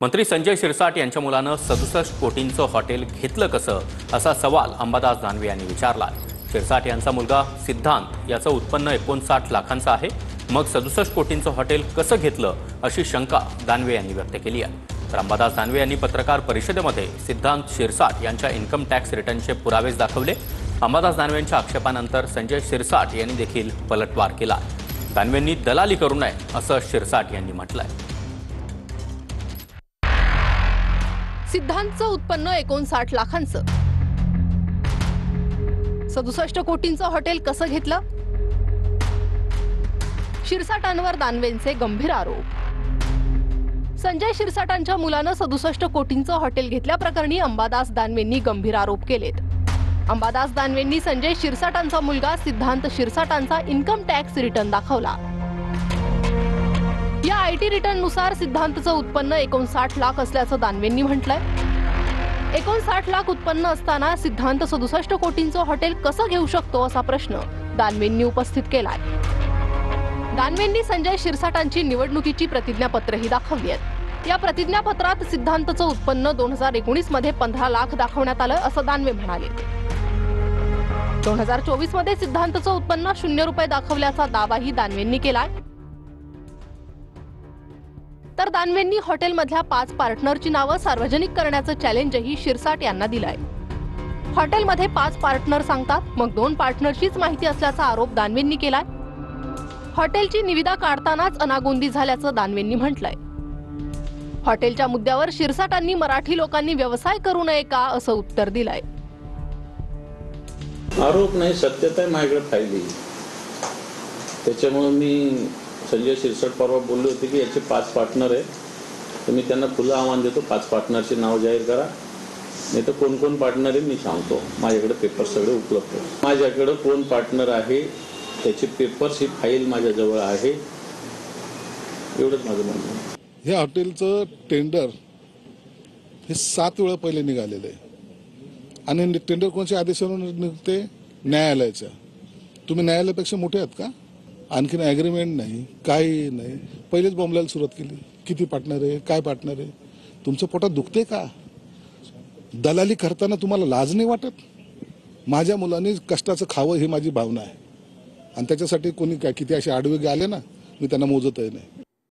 मंत्री संजय शिरसाट यांच्या मुलानं 67 कोटींचं हॉटेल घेतलं कसं असा सवाल अंबादास दानवे यांनी विचारला। शिरसाट यांचा मुलगा सिद्धांत याचं उत्पन्न 59 लाखांचं आहे, मग 67 कोटींचं हॉटेल कसं घेतलं अशी शंका दानवे यांनी व्यक्त केली आहे। तर अंबादास दानवे यांनी पत्रकार परिषदेमध्ये सिद्धांत शिरसाट यांच्या इन्कम टॅक्स रिटर्नचे पुरावेच दाखवले। अंबादास दानवेंच्या आक्षेपानंतर संजय शिरसाट यांनी देखील पलटवार केला। दानवेंनी दलाली करू नये असं शिरसाट यांनी म्हटलंय। सिद्धांतचं उत्पन्न 59 लाखांचं, 67 कोटींचं हॉटेल कसं घेतलं? शिरसाटांवर दानवेंचे गंभीर आरोप। संजय शिरसाटांच्या मुलानं 67 कोटींचं हॉटेल घेतल्याप्रकरणी अंबादास दानवेंनी गंभीर आरोप केलेत। अंबादास दानवेंनी संजय शिरसाटांचा मुलगा सिद्धांत शिरसाटांचा इन्कम टॅक्स रिटर्न दाखवला। या आयटी रिटर्ननुसार सिद्धांतचं उत्पन्न 59 लाख असल्याचं दानवेंनी म्हटलंय। 59 लाख उत्पन्न असताना सिद्धांत 67 कोटींचं हॉटेल कसं घेऊ शकतो असा प्रश्न दानवेंनी उपस्थित केलाय। दानवेंनी संजय शिरसाटांची निवडणुकीची प्रतिज्ञापत्रही दाखवली आहेत। या प्रतिज्ञापत्रात सिद्धांतचं उत्पन्न 2019 मध्ये 15 लाख दाखवण्यात आलं असं दानवे म्हणाले। 2024 मध्ये सिद्धांतचं उत्पन्न 0 रुपये दाखवल्याचा दावाही दानवेंनी केलाय। तर दानवेंनी हॉटेलमधल्या 5 पार्टनरची नावं सार्वजनिक करण्याचं चॅलेंजही शिरसाट यांना दिलंय। हॉटेलमध्ये 5 पार्टनर सांगतात, मग 2 पार्टनरचीच माहिती असल्याचा आरोप दानवेंनी केलाय। हॉटेलची निविदा काढतानाच अनागोंदी झाल्याचं दानवेंनी म्हटलंय। हॉटेलच्या मुद्द्यावर शिरसाटांनी मराठी लोकांनी व्यवसाय करू नये का असं उत्तर दिलंय। आरोप नाही, सत्यता माझ्याकडे फाईल आहे। त्याच्यामुळे मी संजय शिरसाट परवा बोलले होते की याचे 5 पार्टनर आहे, तर मी त्यांना खुलं आव्हान देतो, 5 पार्टनरचे नाव जाहीर करा, नाही तर कोण कोण पार्टनर आहे मी सांगतो। माझ्याकडे पेपर सगळे उपलब्ध आहे। माझ्याकडे कोण पार्टनर आहे त्याचे पेपर्स ही फाईल माझ्याजवळ आहे, एवढंच माझं म्हणणं आहे। हे हॉटेलचं टेंडर हे 7 वेळा पहिले निघालेलं आहे आणि टेंडर कोणत्या आदेशावरून निघते? न्यायालयाच्या। तुम्ही न्यायालयापेक्षा मोठे आहात का? आणखीन ॲग्रीमेंट नाही, काही नाही, पहिलेच बोंबलायला सुरुवात केली। किती पार्टनर आहे, काय पार्टनर आहे? तुमच्या पोटात दुखते का? दलाली करताना तुम्हाला लाज नाही वाटत? माझ्या मुलांनी कष्टाचं खावं ही माझी भावना आहे आणि त्याच्यासाठी कोणी काय किती असे आडवे आले ना, मी त्यांना मोजतही नाही।